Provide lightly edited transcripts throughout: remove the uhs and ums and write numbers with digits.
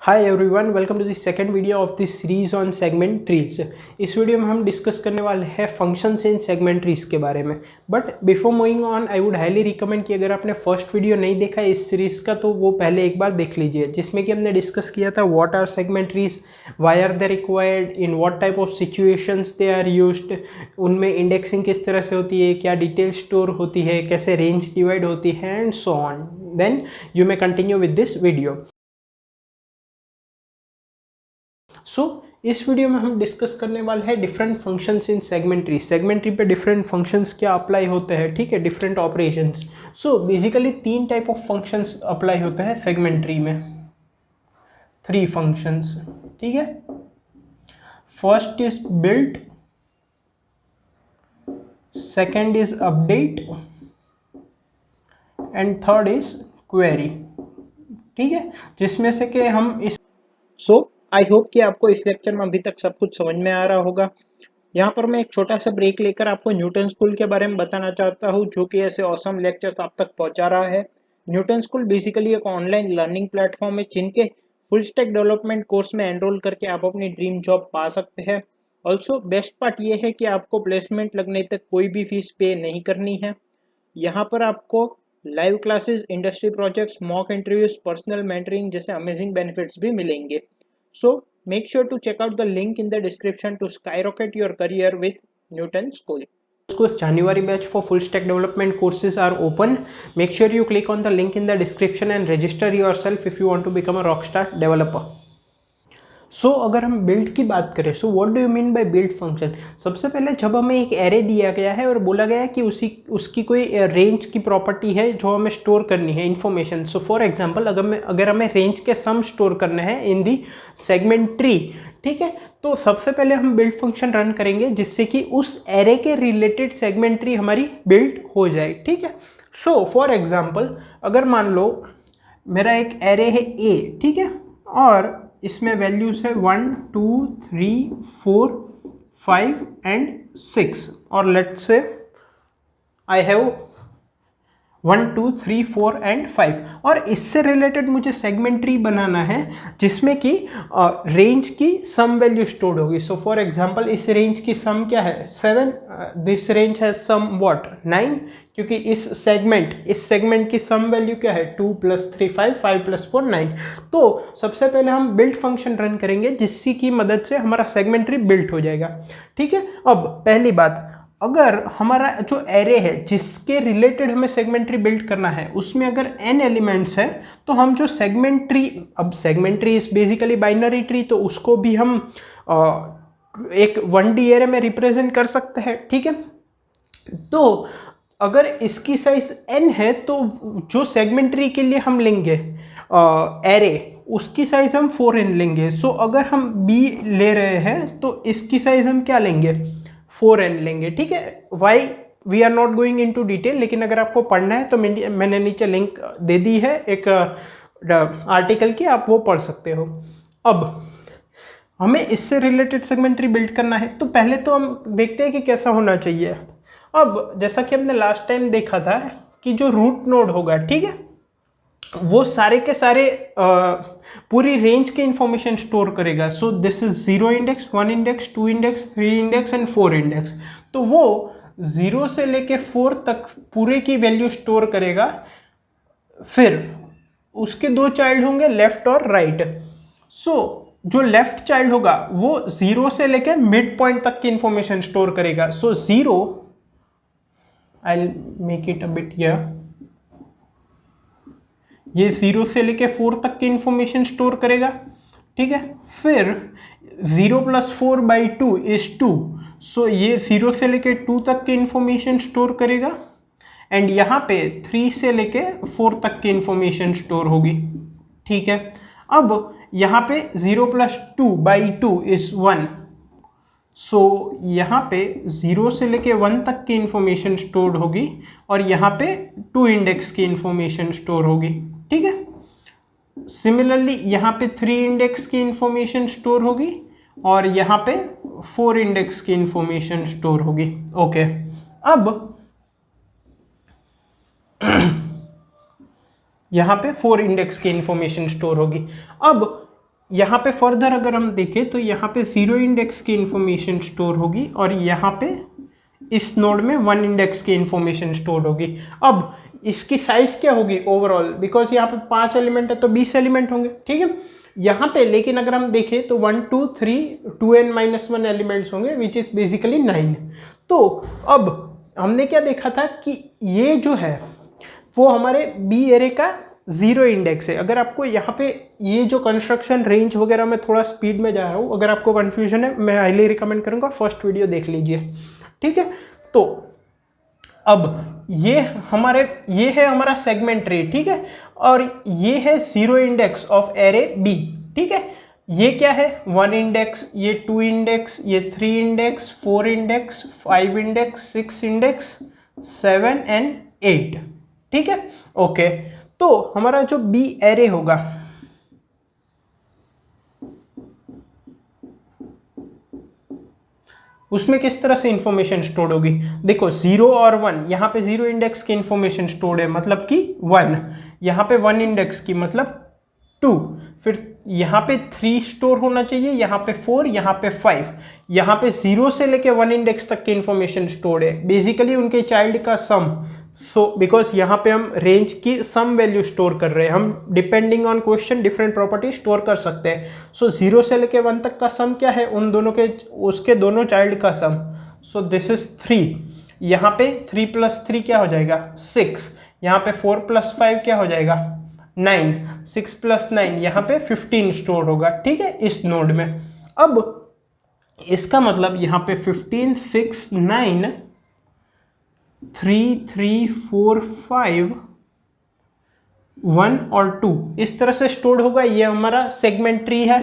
Hi everyone, welcome to the second video of this series on segment trees. इस video में हम discuss करने वाले हैं फंक्शंस इन सेगमेंट ट्रीज के बारे में। But before moving on, I would highly recommend कि अगर आपने फर्स्ट वीडियो नहीं देखा है इस सीरीज का तो वो पहले एक बार देख लीजिए, जिसमें कि हमने डिस्कस किया था what are segment trees, why are they required, in what type of situations they are used, उनमें इंडेक्सिंग किस तरह से होती है, क्या डिटेल स्टोर होती है, कैसे रेंज डिवाइड होती है and so on. Then you may continue with this video. इस वीडियो में हम डिस्कस करने वाले हैं different functions in segment tree. Segment tree पे डिफरेंट फंक्शंस क्या अप्लाई होते हैं, ठीक है, डिफरेंट ऑपरेशंस। बेसिकली तीन टाइप ऑफ फंक्शंस अप्लाई होते हैं सेगमेंट ट्री में, थ्री फंक्शंस, ठीक है। First is built, second is update and third is query, ठीक है, जिसमें से कि हम इस आई होप कि आपको इस लेक्चर में अभी तक सब कुछ समझ में आ रहा होगा। यहाँ पर मैं एक छोटा सा ब्रेक लेकर आपको न्यूटन स्कूल के बारे में बताना चाहता हूँ, जो कि ऐसे ऑसम लेक्चर्स आप तक पहुँचा रहा है। न्यूटन स्कूल बेसिकली एक ऑनलाइन लर्निंग प्लेटफॉर्म है, जिनके फुल स्टैक डेवलपमेंट कोर्स में एनरोल करके आप अपनी ड्रीम जॉब पा सकते हैं। ऑल्सो बेस्ट पार्ट ये है कि आपको प्लेसमेंट लगने तक कोई भी फीस पे नहीं करनी है। यहाँ पर आपको live classes, industry projects, mock interviews, personal mentoring जैसे अमेजिंग बेनिफिट्स भी मिलेंगे। So make sure to check out the link in the description to skyrocket your career with Newton School. January batch for full stack development courses are open. Make sure you click on the link in the description and register yourself if you want to become a rockstar developer. अगर हम build की बात करें, what do you mean by build function. सबसे पहले जब हमें एक एरे दिया गया है और बोला गया है कि उसकी कोई रेंज की प्रॉपर्टी है जो हमें स्टोर करनी है इन्फॉर्मेशन। फॉर एग्जांपल अगर हमें रेंज के सम स्टोर करने हैं इन दी सेगमेंट ट्री, ठीक है, तो सबसे पहले हम बिल्ड फंक्शन रन करेंगे जिससे कि उस एरे के रिलेटेड सेगमेंट ट्री हमारी बिल्ड हो जाए, ठीक है। फॉर एग्जाम्पल अगर मान लो मेरा एक एरे है ए, ठीक है, और इसमें वैल्यूज है 1 2 3 4 5 एंड 6, और let's say I have 1 2 3 4 and 5, और इससे रिलेटेड मुझे सेगमेंट ट्री बनाना है जिसमें कि रेंज की सम वैल्यू स्टोर्ड होगी। फॉर एग्जांपल इस रेंज की सम क्या है 7, दिस रेंज है सम व्हाट 9, क्योंकि इस सेगमेंट की सम वैल्यू क्या है 2 + 3 5 5 + 4 9। तो सबसे पहले हम बिल्ड फंक्शन रन करेंगे जिसकी की मदद से हमारा सेगमेंट ट्री बिल्ड हो जाएगा, ठीक है। अब पहली बात, अगर हमारा जो एरे है जिसके रिलेटेड हमें सेगमेंट ट्री बिल्ड करना है उसमें अगर n एलिमेंट्स है तो हम जो सेगमेंट ट्री, अब segment tree is basically binary tree, तो उसको भी हम एक 1D एरे में रिप्रेजेंट कर सकते हैं, ठीक है। तो अगर इसकी साइज n है तो जो सेगमेंट ट्री के लिए हम लेंगे एरे, उसकी साइज हम 4n लेंगे। अगर हम b ले रहे हैं तो इसकी साइज हम क्या लेंगे 4n लेंगे, ठीक है। Why we are not going into detail, लेकिन अगर आपको पढ़ना है तो मैंने नीचे लिंक दे दी है एक आर्टिकल की, आप वो पढ़ सकते हो। अब हमें इससे रिलेटेड सेगमेंट ट्री बिल्ड करना है, तो पहले तो हम देखते हैं कि कैसा होना चाहिए। अब जैसा कि हमने लास्ट टाइम देखा था कि जो रूट नोड होगा, ठीक है, वो सारे के सारे पूरी रेंज की इंफॉर्मेशन स्टोर करेगा। This is 0 index, 1 index, 2 index, 3 index and 4 index. तो वो 0 से लेके 4 तक पूरे की वैल्यू स्टोर करेगा। फिर उसके दो चाइल्ड होंगे लेफ्ट और राइट। जो लेफ्ट चाइल्ड होगा वो 0 से लेके मिड पॉइंट तक की इंफॉर्मेशन स्टोर करेगा। 0, I make it a bit here, ये 0 से लेके 4 तक की इंफॉर्मेशन स्टोर करेगा, ठीक है। फिर 0 + 4/2 इज 2, ये 0 से लेके 2 तक की इंफॉर्मेशन स्टोर करेगा, एंड यहाँ पे 3 से लेके 4 तक की इंफॉर्मेशन स्टोर होगी, ठीक है। अब यहाँ पे 0 + 2/2 इज 1, यहाँ पे 0 से लेके 1 तक की इंफॉर्मेशन स्टोर्ड होगी, और यहाँ पे 2 इंडेक्स की इंफॉर्मेशन स्टोर होगी, ठीक है। सिमिलरली यहाँ पे 3 इंडेक्स की इंफॉर्मेशन स्टोर होगी, और यहाँ पे 4 इंडेक्स की इंफॉर्मेशन स्टोर होगी, ओके। अब यहाँ पे 4 इंडेक्स की इंफॉर्मेशन स्टोर होगी। अब यहाँ पे फर्दर अगर हम देखें तो यहाँ पे 0 इंडेक्स की इंफॉर्मेशन स्टोर होगी और यहाँ पे इस नोड में 1 इंडेक्स की इंफॉर्मेशन स्टोर होगी। अब इसकी साइज क्या होगी ओवरऑल, बिकॉज यहाँ पे 5 एलिमेंट है तो 20 एलिमेंट होंगे, ठीक है। यहाँ पे लेकिन अगर हम देखें तो 1 2 3 2n-1 एलिमेंट्स होंगे विच इज बेसिकली 9। तो अब हमने क्या देखा था कि ये जो है वो हमारे बी एरे का 0 इंडेक्स है। अगर आपको यहाँ पे ये जो कंस्ट्रक्शन रेंज वगैरह में थोड़ा स्पीड में जा रहा हूँ, अगर आपको कंफ्यूजन है मैं हाईली रिकमेंड करूँगा फर्स्ट वीडियो देख लीजिए, ठीक है। तो अब ये है हमारा सेगमेंट ट्री, ठीक है, और ये है 0 इंडेक्स ऑफ एरे बी, ठीक है। ये क्या है 1 इंडेक्स, ये 2 इंडेक्स, ये 3 index, 4 index, 5 index, 6 index, 7 and 8, ठीक है। ओके, तो हमारा जो बी एरे होगा उसमें किस तरह से इंफॉर्मेशन स्टोर्ड होगी। देखो 0 और 1, यहाँ पे 0 इंडेक्स की इंफॉर्मेशन स्टोर्ड है मतलब कि 1, यहाँ पे 1 इंडेक्स की मतलब 2, फिर यहाँ पे 3 स्टोर होना चाहिए, यहाँ पे 4, यहाँ पे 5, यहाँ पे 0 से लेके 1 इंडेक्स तक की इंफॉर्मेशन स्टोर्ड है, बेसिकली उनके चाइल्ड का सम। सो बिकॉज यहाँ पे हम रेंज की सम वैल्यू स्टोर कर रहे हैं, हम depending on question different property store कर सकते हैं। सो 0 से लेके 1 तक का सम क्या है, उन दोनों के उसके दोनों चाइल्ड का सम। सो दिस इज 3, यहाँ पे 3 + 3 क्या हो जाएगा 6, यहाँ पे 4 + 5 क्या हो जाएगा 9, 6 + 9 यहाँ पे 15 स्टोर होगा, ठीक है, इस नोड में। अब इसका मतलब यहाँ पे 15 6 9 3 3 4 5 1 और 2 इस तरह से स्टोर्ड होगा। ये हमारा सेगमेंट ट्री है।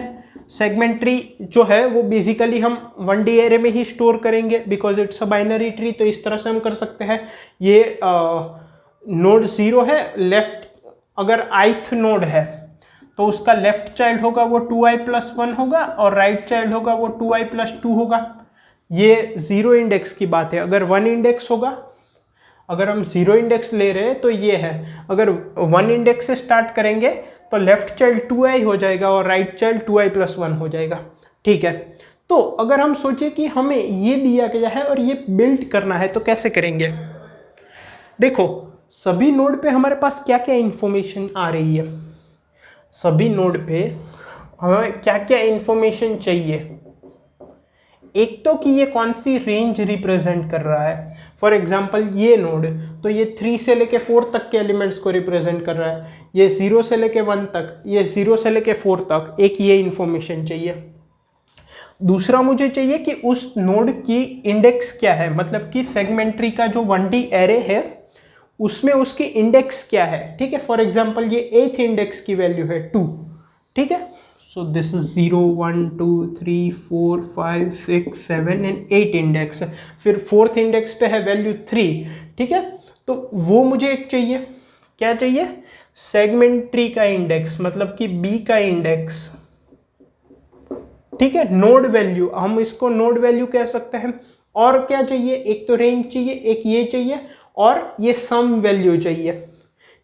सेगमेंट ट्री जो है वो बेसिकली हम 1D एरे में ही स्टोर करेंगे because it's a binary tree, तो इस तरह से हम कर सकते हैं। ये नोड 0 है, लेफ्ट अगर ith नोड है तो उसका लेफ्ट चाइल्ड होगा वो 2i + 1 होगा और राइट चाइल्ड होगा वो 2i + 2 होगा। ये 0 इंडेक्स की बात है। अगर 1 इंडेक्स होगा, अगर हम 0 इंडेक्स ले रहे हैं तो ये है, अगर 1 इंडेक्स से स्टार्ट करेंगे तो लेफ्ट चाइल्ड 2i हो जाएगा और राइट चाइल्ड 2i + 1 हो जाएगा, ठीक है। तो अगर हम सोचे कि हमें ये दिया गया है और ये बिल्ड करना है तो कैसे करेंगे। देखो सभी नोड पे हमारे पास क्या क्या इंफॉर्मेशन आ रही है, सभी नोड पे हमें क्या क्या इंफॉर्मेशन चाहिए। एक तो कि ये कौन सी रेंज रिप्रेजेंट कर रहा है। फॉर एग्जाम्पल ये नोड, तो ये 3 से लेके 4 तक के एलिमेंट्स को रिप्रेजेंट कर रहा है, ये 0 से लेके 1 तक, ये 0 से लेके 4 तक, एक ये इंफॉर्मेशन चाहिए। दूसरा मुझे चाहिए कि उस नोड की इंडेक्स क्या है, मतलब कि सेगमेंट्री का जो 1D एरे है उसमें उसकी इंडेक्स क्या है, ठीक है। फॉर एग्जाम्पल ये 8th इंडेक्स की वैल्यू है 2, ठीक है। So this is 0 1 2 3 4 5 6 7 and 8 index. फिर 4th इंडेक्स पे है वैल्यू 3, ठीक है। तो वो मुझे एक चाहिए, क्या चाहिए, सेगमेंट्री का इंडेक्स, मतलब कि बी का इंडेक्स, ठीक है। नोड वैल्यू, हम इसको नोड वैल्यू कह सकते हैं। और क्या चाहिए, एक तो रेंज चाहिए, एक ये चाहिए, और ये सम वैल्यू चाहिए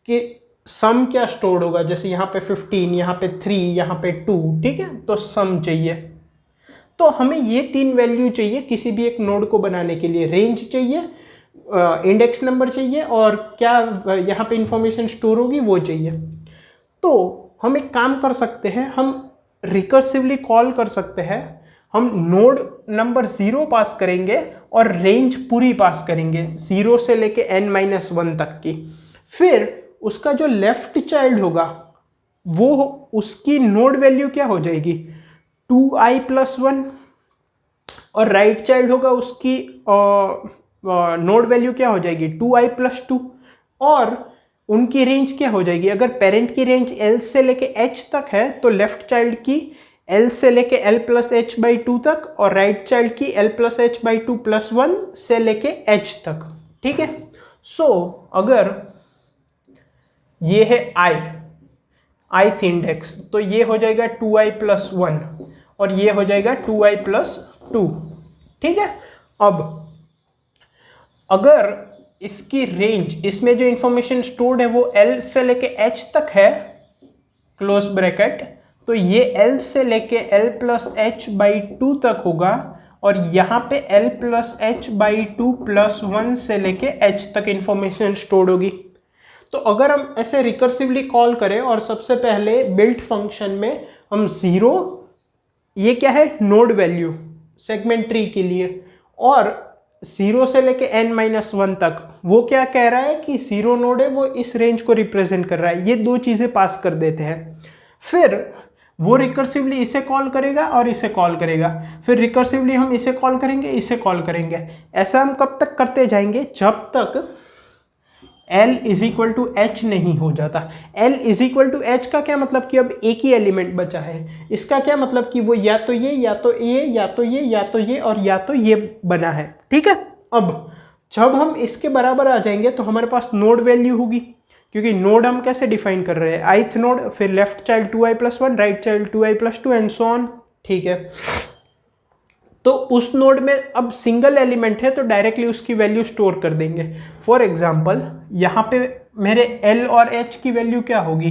कि सम क्या स्टोर्ड होगा। जैसे यहाँ पे 15, यहाँ पे 3, यहाँ पे 2, ठीक है, तो सम चाहिए। तो हमें ये 3 वैल्यू चाहिए किसी भी एक नोड को बनाने के लिए। रेंज चाहिए, इंडेक्स नंबर चाहिए, और क्या यहाँ पे इंफॉर्मेशन स्टोर होगी वो चाहिए। तो हम एक काम कर सकते हैं, हम रिकर्सिवली कॉल कर सकते हैं। हम नोड नंबर 0 पास करेंगे और रेंज पूरी पास करेंगे 0 से लेके n-1 तक की। फिर उसका जो लेफ्ट चाइल्ड होगा वो उसकी नोड वैल्यू क्या हो जाएगी 2i + 1, और राइट चाइल्ड होगा उसकी नोड वैल्यू क्या हो जाएगी 2i + 2, और उनकी रेंज क्या हो जाएगी। अगर पेरेंट की रेंज L से लेके H तक है तो लेफ्ट चाइल्ड की L से लेके L + H/2 तक, और राइट चाइल्ड की L + H/2 + 1 से लेके H तक, ठीक है। सो अगर ये है ith इंडेक्स तो ये हो जाएगा 2i + 1 और ये हो जाएगा 2i + 2, ठीक है। अब अगर इसकी रेंज, इसमें जो इंफॉर्मेशन स्टोर्ड है वो L से लेके H तक है, क्लोज ब्रैकेट, तो ये L से लेके L प्लस एच बाई 2 तक होगा, और यहाँ पे L plus H by 2 plus 1 से लेके H तक इंफॉर्मेशन स्टोर्ड होगी। तो अगर हम ऐसे रिकर्सिवली कॉल करें और सबसे पहले बिल्ट फंक्शन में हम 0, ये क्या है नोड वैल्यू सेगमेंट ट्री के लिए, और 0 से लेके n-1 तक वो क्या कह रहा है कि 0 नोड है, वो इस रेंज को रिप्रेजेंट कर रहा है। ये दो चीज़ें पास कर देते हैं, फिर वो रिकर्सिवली इसे कॉल करेगा और इसे कॉल करेगा, फिर रिकर्सिवली हम इसे कॉल करेंगे, इसे कॉल करेंगे। ऐसा हम कब तक करते जाएंगे, जब तक L is equal to H नहीं हो जाता। L is equal to H का क्या मतलब कि अब एक ही एलिमेंट बचा है। इसका क्या मतलब कि वो या तो ये या तो ये या तो ये या तो ये और या तो ये बना है। ठीक है, अब जब हम इसके बराबर आ जाएंगे तो हमारे पास नोड वैल्यू होगी, क्योंकि नोड हम कैसे डिफाइन कर रहे हैं, ith नोड, फिर left child 2i+1, right child 2i+2 and so on. ठीक है, तो उस नोड में अब सिंगल एलिमेंट है तो डायरेक्टली उसकी वैल्यू स्टोर कर देंगे। फॉर एग्जाम्पल यहाँ पे मेरे L और H की वैल्यू क्या होगी,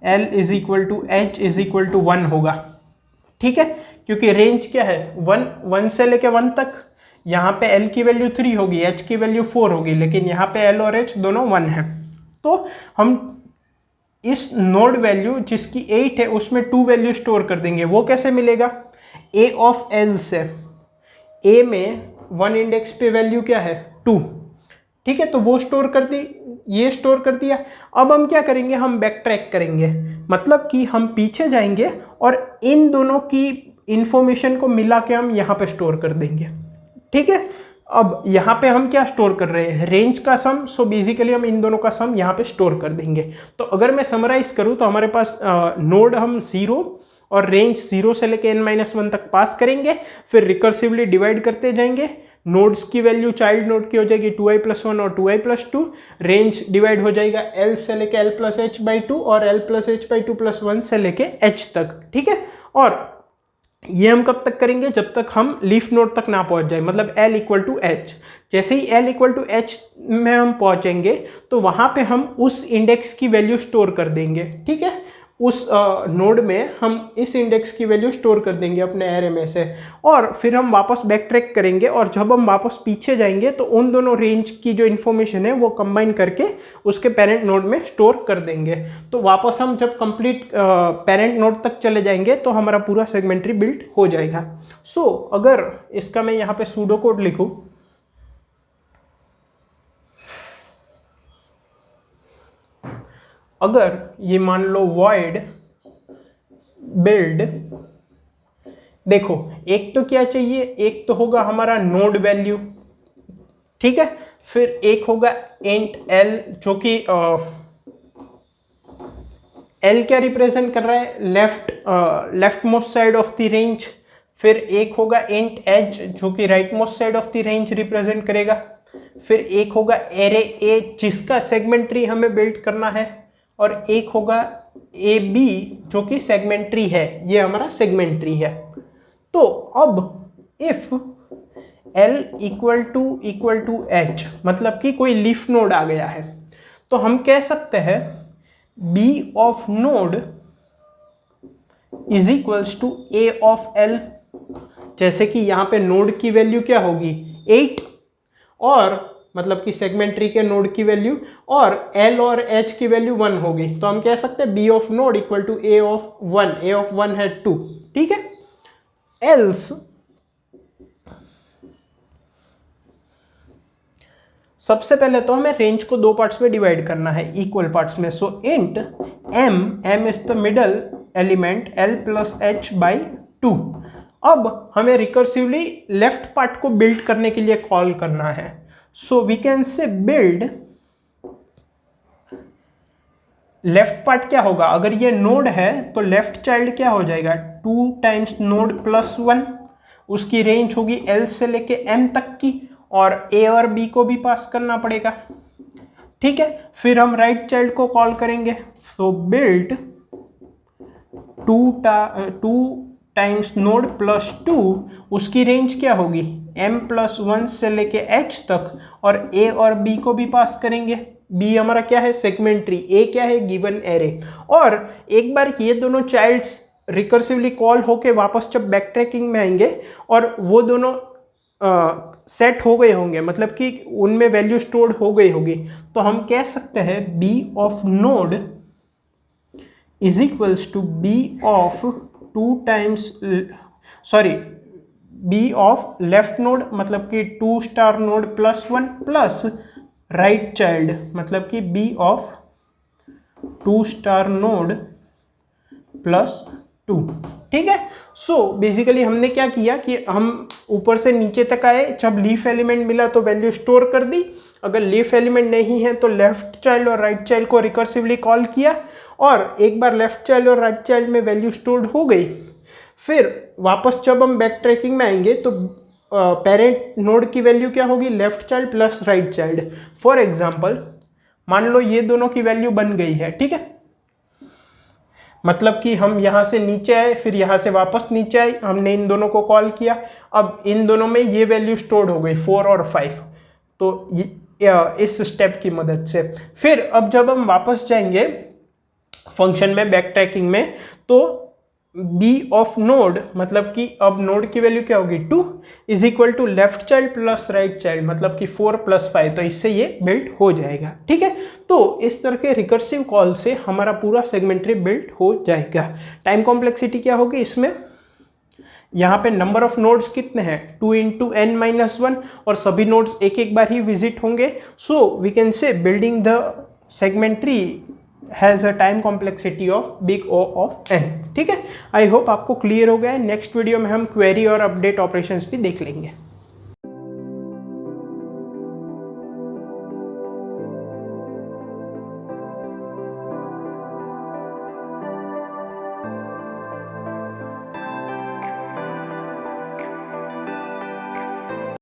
L is equal to H is equal to 1 होगा। ठीक है, क्योंकि रेंज क्या है 1 से लेके 1 तक। यहाँ पे L की वैल्यू 3 होगी, H की वैल्यू 4 होगी, लेकिन यहाँ पे L और H दोनों 1 है। तो हम इस नोड वैल्यू जिसकी 8 है उसमें 2 वैल्यू स्टोर कर देंगे। वो कैसे मिलेगा, A ऑफ L से। A में 1 इंडेक्स पे वैल्यू क्या है 2। ठीक है, तो वो स्टोर कर दी, ये स्टोर कर दिया। अब हम क्या करेंगे, हम बैक ट्रैक करेंगे, मतलब कि हम पीछे जाएंगे और इन दोनों की इंफॉर्मेशन को मिला के हम यहाँ पे स्टोर कर देंगे। ठीक है, अब यहाँ पे हम क्या स्टोर कर रहे हैं, रेंज का सम। सो बेसिकली हम इन दोनों का सम यहाँ पे स्टोर कर देंगे। तो अगर मैं समराइज करूँ तो हमारे पास नोड हम 0 और रेंज 0 से लेके n-1 तक पास करेंगे, फिर रिकर्सिवली डिवाइड करते जाएंगे। नोड्स की वैल्यू चाइल्ड नोड की हो जाएगी 2i+1 और 2i+2, रेंज डिवाइड हो जाएगा L से लेके L प्लस एच बाई 2 और L plus H by 2 plus 1 से लेके H तक। ठीक है, और ये हम कब तक करेंगे, जब तक हम लीफ नोड तक ना पहुंच जाए, मतलब L इक्वल टू एच। जैसे ही L इक्वल टू एच में हम पहुंचेंगे तो वहां पे हम उस इंडेक्स की वैल्यू स्टोर कर देंगे। ठीक है, उस नोड में हम इस इंडेक्स की वैल्यू स्टोर कर देंगे अपने एरे में से, और फिर हम वापस बैक ट्रैक करेंगे, और जब हम वापस पीछे जाएंगे तो उन दोनों रेंज की जो इन्फॉर्मेशन है वो कंबाइन करके उसके पेरेंट नोड में स्टोर कर देंगे। तो वापस हम जब कंप्लीट पेरेंट नोड तक चले जाएंगे तो हमारा पूरा सेगमेंट ट्री बिल्ड हो जाएगा। सो अगर इसका मैं यहाँ पे सूडो कोड लिखूँ, अगर ये मान लो void build, देखो एक तो क्या चाहिए, एक तो होगा हमारा नोड वैल्यू। ठीक है, फिर एक होगा int L, जो कि L क्या रिप्रेजेंट कर रहा है, left most side of the range. फिर एक होगा int H, जो कि right most side of the range represent करेगा। फिर एक होगा एरे A, जिसका सेगमेंट ट्री हमें बिल्ड करना है, और एक होगा AB, जो कि सेगमेंट ट्री है। ये हमारा सेगमेंट ट्री है। तो अब if L equal to H, मतलब कि कोई लीफ नोड आ गया है, तो हम कह सकते हैं B of node is equals to A of L। जैसे कि यहाँ पे नोड की वैल्यू क्या होगी 8, और मतलब कि सेगमेंट ट्री के नोड की वैल्यू, और L और H की वैल्यू 1 होगी। तो हम कह सकते हैं B of node equal to A of 1। A of 1 है 2। ठीक है, एल्स सबसे पहले तो हमें रेंज को 2 पार्ट्स में डिवाइड करना है, इक्वल पार्ट्स में। So int m is the middle element L plus H by 2। अब हमें रिकर्सिवली लेफ्ट पार्ट को बिल्ड करने के लिए कॉल करना है। So we can say build left part क्या होगा, अगर ये नोड है तो लेफ्ट चाइल्ड क्या हो जाएगा 2 टाइम्स नोड प्लस 1। उसकी रेंज होगी L से लेके M तक की, और A और B को भी पास करना पड़ेगा। ठीक है, फिर हम राइट चाइल्ड को कॉल करेंगे। सो बिल्ड 2 टाइम्स नोड प्लस 2, उसकी रेंज क्या होगी M प्लस 1 से लेके H तक, और A और B को भी पास करेंगे। B हमारा क्या है सेगमेंट ट्री, A क्या है गिवन एरे। और एक बार ये दोनों चाइल्ड्स रिकर्सिवली कॉल होके वापस जब बैक ट्रैकिंग में आएंगे और वो दोनों सेट हो गए होंगे, मतलब कि उनमें वैल्यू स्टोर्ड हो गई होगी, तो हम कह सकते हैं B of node is equals to B of two times, sorry, B of left node मतलब कि 2 star node plus 1 plus right child मतलब कि B of 2 star node plus 2। ठीक है। सो बेसिकली हमने क्या किया कि हम ऊपर से नीचे तक आए, जब लीफ एलिमेंट मिला तो वैल्यू स्टोर कर दी, अगर लीफ एलिमेंट नहीं है तो लेफ्ट चाइल्ड और राइट चाइल्ड को रिकर्सिवली कॉल किया, और एक बार लेफ्ट चाइल्ड और राइट चाइल्ड में वैल्यू स्टोर्ड हो गई, फिर वापस जब हम बैक ट्रैकिंग में आएंगे तो पेरेंट नोड की वैल्यू क्या होगी, left child plus right child. For example मान लो ये दोनों की वैल्यू बन गई है, ठीक है, मतलब कि हम यहाँ से नीचे आए फिर यहाँ से वापस नीचे आए, हमने इन दोनों को कॉल किया, अब इन दोनों में ये वैल्यू स्टोर्ड हो गई 4 और 5, तो इस स्टेप की मदद से फिर अब जब हम वापस जाएंगे फंक्शन में बैक ट्रैकिंग में, तो बी ऑफ नोड मतलब कि अब नोड की वैल्यू क्या होगी 2 is equal to left child plus right child मतलब कि 4 प्लस 5, तो इससे ये बिल्ड हो जाएगा। ठीक है, तो इस तरह के रिकर्सिव कॉल से हमारा पूरा सेगमेंट बिल्ड हो जाएगा। टाइम कॉम्प्लेक्सिटी क्या होगी इसमें, यहाँ पे नंबर ऑफ नोड्स कितने हैं 2 इंटू n माइनस 1 और सभी नोड्स एक एक बार ही विजिट होंगे, so we can say building the segment tree has a time complexity of big O of n। ठीक है, आई होप आपको क्लियर हो गया है। नेक्स्ट वीडियो में हम क्वेरी और अपडेट ऑपरेशंस भी देख लेंगे।